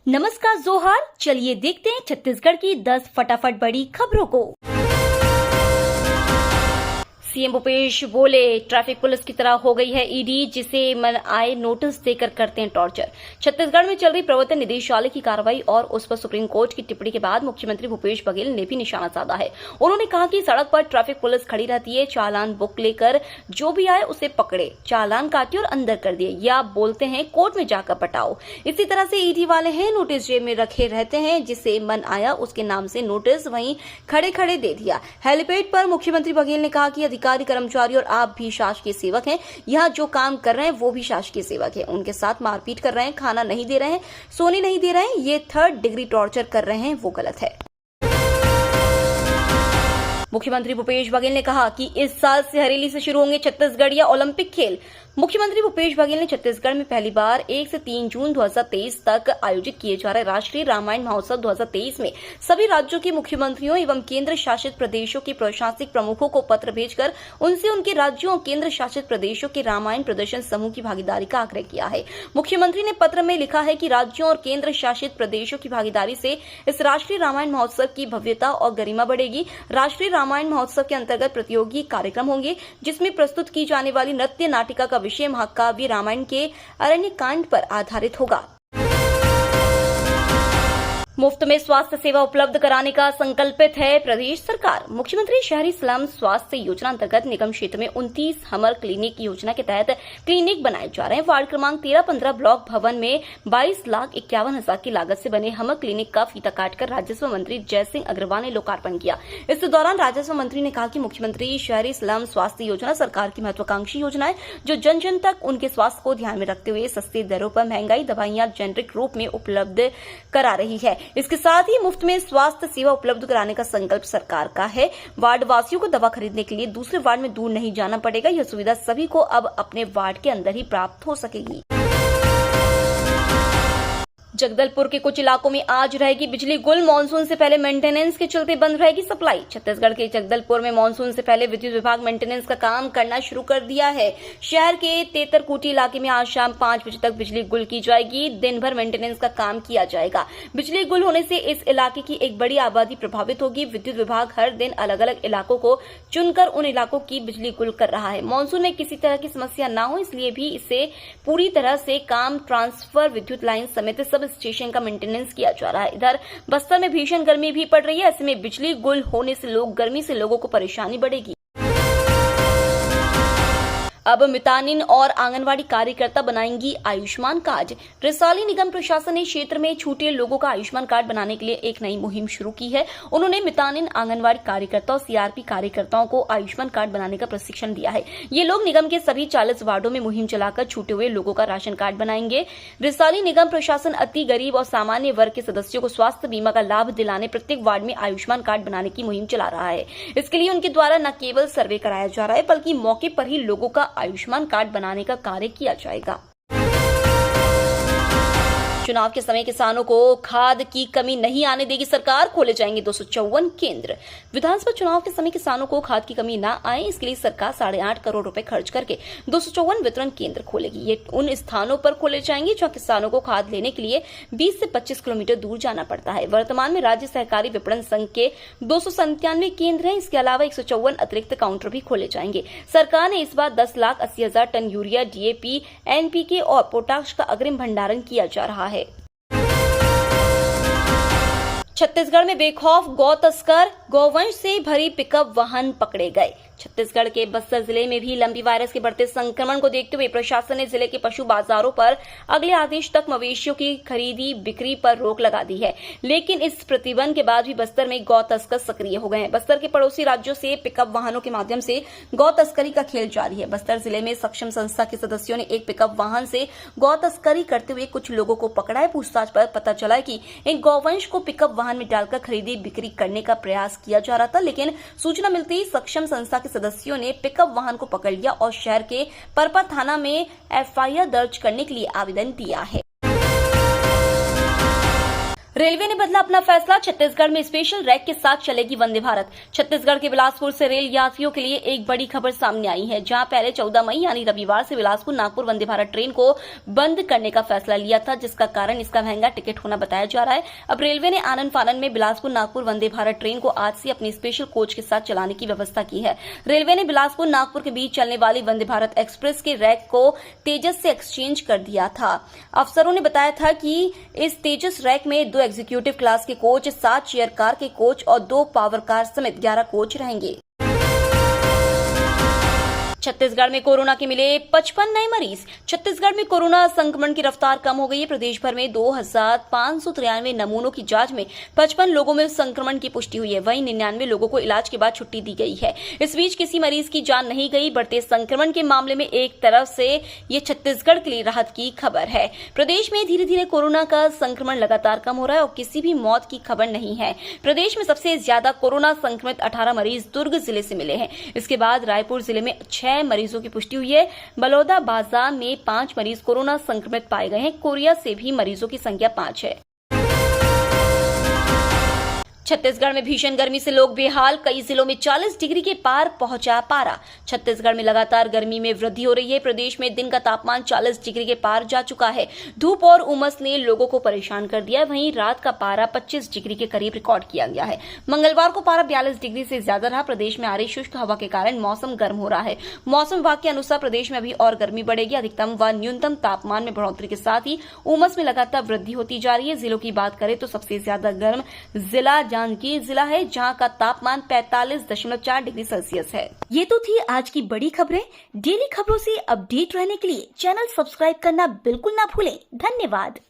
नमस्कार जोहार, चलिए देखते हैं छत्तीसगढ़ की 10 फटाफट बड़ी खबरों को। सीएम भूपेश बोले, ट्रैफिक पुलिस की तरह हो गई है ईडी, जिसे मन आए नोटिस देकर करते हैं टॉर्चर। छत्तीसगढ़ में चल रही प्रवर्तन निदेशालय की कार्रवाई और उस पर सुप्रीम कोर्ट की टिप्पणी के बाद मुख्यमंत्री भूपेश बघेल ने भी निशाना साधा है। उन्होंने कहा कि सड़क पर ट्रैफिक पुलिस खड़ी रहती है, चालान बुक लेकर जो भी आए उसे पकड़े, चालान काटे और अंदर कर दिए, या बोलते हैं कोर्ट में जाकर पटाओ। इसी तरह से ईडी वाले हैं, नोटिस जेब में रखे रहते हैं, जिसे मन आया उसके नाम से नोटिस वहीं खड़े खड़े दे दिया। हेलीपैड पर मुख्यमंत्री बघेल ने कहा कि अधिकारी, कर्मचारी और आप भी शासकीय सेवक हैं। यहाँ जो काम कर रहे हैं वो भी शासकीय सेवक हैं। उनके साथ मारपीट कर रहे हैं, खाना नहीं दे रहे हैं, सोने नहीं दे रहे हैं, ये 3rd डिग्री टॉर्चर कर रहे हैं, वो गलत है। मुख्यमंत्री भूपेश बघेल ने कहा कि इस साल से हरेली से शुरू होंगे छत्तीसगढ़िया ओलंपिक खेल। मुख्यमंत्री भूपेश बघेल ने छत्तीसगढ़ में पहली बार 1 से 3 जून 2023 तक आयोजित किए जा रहे राष्ट्रीय रामायण महोत्सव 2023 में सभी राज्यों के मुख्यमंत्रियों एवं केंद्र शासित प्रदेशों के प्रशासनिक प्रमुखों को पत्र भेजकर उनसे उनके राज्यों और केंद्र शासित प्रदेशों के रामायण प्रदर्शन समूह की भागीदारी का आग्रह किया है। मुख्यमंत्री ने पत्र में लिखा है कि राज्यों और केंद्र शासित प्रदेशों की भागीदारी से इस राष्ट्रीय रामायण महोत्सव की भव्यता और गरिमा बढ़ेगी। राष्ट्रीय रामायण महोत्सव के अंतर्गत प्रतियोगी कार्यक्रम होंगे, जिसमें प्रस्तुत की जाने वाली नृत्य नाटिका का विषय महाकाव्य रामायण के अरण्य कांड पर आधारित होगा। मुफ्त में स्वास्थ्य सेवा उपलब्ध कराने का संकल्पित है प्रदेश सरकार। मुख्यमंत्री शहरी स्लम स्वास्थ्य योजना अंतर्गत निगम क्षेत्र में 29 हमर क्लिनिक योजना के तहत क्लिनिक बनाए जा रहे हैं। वार्ड क्रमांक 13-15 ब्लॉक भवन में 22,51,000 की लागत से बने हमर क्लिनिक का फीता काटकर राजस्व मंत्री जय सिंह अग्रवाल ने लोकार्पण किया। इस दौरान राजस्व मंत्री ने कहा कि मुख्यमंत्री शहरी स्लम स्वास्थ्य योजना सरकार की महत्वाकांक्षी योजना है, जो जन जन तक उनके स्वास्थ्य को ध्यान में रखते हुए सस्ती दरों पर महंगाई दवाइयां जेनेरिक रूप में उपलब्ध करा रही है। इसके साथ ही मुफ्त में स्वास्थ्य सेवा उपलब्ध कराने का संकल्प सरकार का है। वार्ड वासियों को दवा खरीदने के लिए दूसरे वार्ड में दूर नहीं जाना पड़ेगा। यह सुविधा सभी को अब अपने वार्ड के अंदर ही प्राप्त हो सकेगी। जगदलपुर के कुछ इलाकों में आज रहेगी बिजली गुल। मानसून से पहले मेंटेनेंस के चलते बंद रहेगी सप्लाई। छत्तीसगढ़ के जगदलपुर में मानसून से पहले विद्युत विभाग मेंटेनेंस का काम करना शुरू कर दिया है। शहर के तेतरकुटी इलाके में आज शाम 5 बजे तक बिजली गुल की जाएगी। दिन भर मेंटेनेंस का काम किया जाएगा। बिजली गुल होने से इस इलाके की एक बड़ी आबादी प्रभावित होगी। विद्युत विभाग हर दिन अलग अलग इलाकों को चुनकर उन इलाकों की बिजली गुल कर रहा है। मानसून में किसी तरह की समस्या न हो, इसलिए भी इसे पूरी तरह से काम, ट्रांसफर, विद्युत लाइन समेत सब स्टेशन का मेंटेनेंस किया जा रहा है। इधर बस्तर में भीषण गर्मी भी पड़ रही है। ऐसे में बिजली गुल होने से गर्मी से लोगों को परेशानी बढ़ेगी। अब मितानिन और आंगनवाड़ी कार्यकर्ता बनाएंगी आयुष्मान कार्ड। रिसाली निगम प्रशासन ने क्षेत्र में छूटे लोगों का आयुष्मान कार्ड बनाने के लिए एक नई मुहिम शुरू की है। उन्होंने मितानिन, आंगनवाड़ी कार्यकर्ता और सीआरपी कार्यकर्ताओं को आयुष्मान कार्ड बनाने का प्रशिक्षण दिया है। ये लोग निगम के सभी 40 वार्डों में मुहिम चलाकर छूटे हुए लोगों का राशन कार्ड बनाएंगे। रिसाली निगम प्रशासन अति गरीब और सामान्य वर्ग के सदस्यों को स्वास्थ्य बीमा का लाभ दिलाने प्रत्येक वार्ड में आयुष्मान कार्ड बनाने की मुहिम चला रहा है। इसके लिए उनके द्वारा न केवल सर्वे कराया जा रहा है, बल्कि मौके पर ही लोगों का आयुष्मान कार्ड बनाने का कार्य किया जाएगा। चुनाव के समय किसानों को खाद की कमी नहीं आने देगी सरकार, खोले जाएंगे 254 केंद्र। विधानसभा चुनाव के समय किसानों को खाद की कमी न आए, इसके लिए सरकार 8.5 करोड़ रुपए खर्च करके 254 वितरण केंद्र खोलेगी। ये उन स्थानों पर खोले जाएंगे जहां किसानों को खाद लेने के लिए 20 से 25 किलोमीटर दूर जाना पड़ता है। वर्तमान में राज्य सहकारी विपणन संघ के 297 केंद्र हैं। इसके अलावा 154 अतिरिक्त काउंटर भी खोले जाएंगे। सरकार ने इस बार 10,80,000 टन यूरिया, डीएपी, एनपीके और पोटाश का अग्रिम भंडारण किया जा रहा है। छत्तीसगढ़ में बेखौफ गौ तस्कर, गौवंश से भरी पिकअप वाहन पकड़े गए। छत्तीसगढ़ के बस्तर जिले में भी लंबी वायरस के बढ़ते संक्रमण को देखते हुए प्रशासन ने जिले के पशु बाजारों पर अगले आदेश तक मवेशियों की खरीदी बिक्री पर रोक लगा दी है। लेकिन इस प्रतिबंध के बाद भी बस्तर में गौ तस्कर सक्रिय हो गए हैं। बस्तर के पड़ोसी राज्यों से पिकअप वाहनों के माध्यम से गौ तस्करी का खेल जारी है। बस्तर जिले में सक्षम संस्था के सदस्यों ने एक पिकअप वाहन से गौ तस्करी करते हुए कुछ लोगों को पकड़ा है। पूछताछ पर पता चला कि इन गौवंश को पिकअप वाहन में डालकर खरीदी बिक्री करने का प्रयास किया जा रहा था। लेकिन सूचना मिलते ही सक्षम संस्था के सदस्यों ने पिकअप वाहन को पकड़ लिया और शहर के परपा थाना में एफआईआर दर्ज करने के लिए आवेदन दिया है। रेलवे ने बदला अपना फैसला, छत्तीसगढ़ में स्पेशल रैक के साथ चलेगी वंदे भारत। छत्तीसगढ़ के बिलासपुर से रेल यात्रियों के लिए एक बड़ी खबर सामने आई है, जहां पहले 14 मई यानी रविवार से बिलासपुर नागपुर वंदे भारत ट्रेन को बंद करने का फैसला लिया था, जिसका कारण इसका महंगा टिकट होना बताया जा रहा है। अब रेलवे ने आनन फानन में बिलासपुर नागपुर वंदे भारत ट्रेन को आज से अपनी स्पेशल कोच के साथ चलाने की व्यवस्था की है। रेलवे ने बिलासपुर नागपुर के बीच चलने वाली वंदे भारत एक्सप्रेस के रैक को तेजस से एक्सचेंज कर दिया था। अफसरों ने बताया था कि इस तेजस रैक में 2 एग्जीक्यूटिव क्लास के कोच, 7 चेयर कार के कोच और 2 पावर कार समेत 11 कोच रहेंगे। छत्तीसगढ़ में कोरोना के मिले 55 नए मरीज। छत्तीसगढ़ में कोरोना संक्रमण की रफ्तार कम हो गई है। प्रदेश भर में 2593 नमूनों की जांच में 55 लोगों में संक्रमण की पुष्टि हुई है। वहीं 99 लोगों को इलाज के बाद छुट्टी दी गई है। इस बीच किसी मरीज की जान नहीं गई। बढ़ते संक्रमण के मामले में एक तरफ से ये छत्तीसगढ़ के लिए राहत की खबर है। प्रदेश में धीरे धीरे कोरोना का संक्रमण लगातार कम हो रहा है और किसी भी मौत की खबर नहीं है। प्रदेश में सबसे ज्यादा कोरोना संक्रमित 18 मरीज दुर्ग जिले से मिले हैं। इसके बाद रायपुर जिले में 6 मरीजों की पुष्टि हुई है। बलौदा बाजार में 5 मरीज कोरोना संक्रमित पाए गए हैं। कोरिया से भी मरीजों की संख्या 5 है। छत्तीसगढ़ में भीषण गर्मी से लोग बेहाल। कई जिलों में 40 डिग्री के पार पहुंचा पारा। छत्तीसगढ़ में लगातार गर्मी में वृद्धि हो रही है। प्रदेश में दिन का तापमान 40 डिग्री के पार जा चुका है। धूप और उमस ने लोगों को परेशान कर दिया है। वहीं रात का पारा 25 डिग्री के करीब रिकॉर्ड किया गया है। मंगलवार को पारा 42 डिग्री से ज्यादा रहा। प्रदेश में आ रही शुष्क हवा के कारण मौसम गर्म हो रहा है। मौसम विभाग के अनुसार प्रदेश में अभी और गर्मी बढ़ेगी। अधिकतम व न्यूनतम तापमान में बढ़ोतरी के साथ ही उमस में लगातार वृद्धि होती जा रही है। जिलों की बात करें तो सबसे ज्यादा गर्म जिला जांजगीर जिला है, जहां का तापमान 45.4 डिग्री सेल्सियस है। ये तो थी आज की बड़ी खबरें। डेली खबरों से अपडेट रहने के लिए चैनल सब्सक्राइब करना बिल्कुल ना भूलें। धन्यवाद।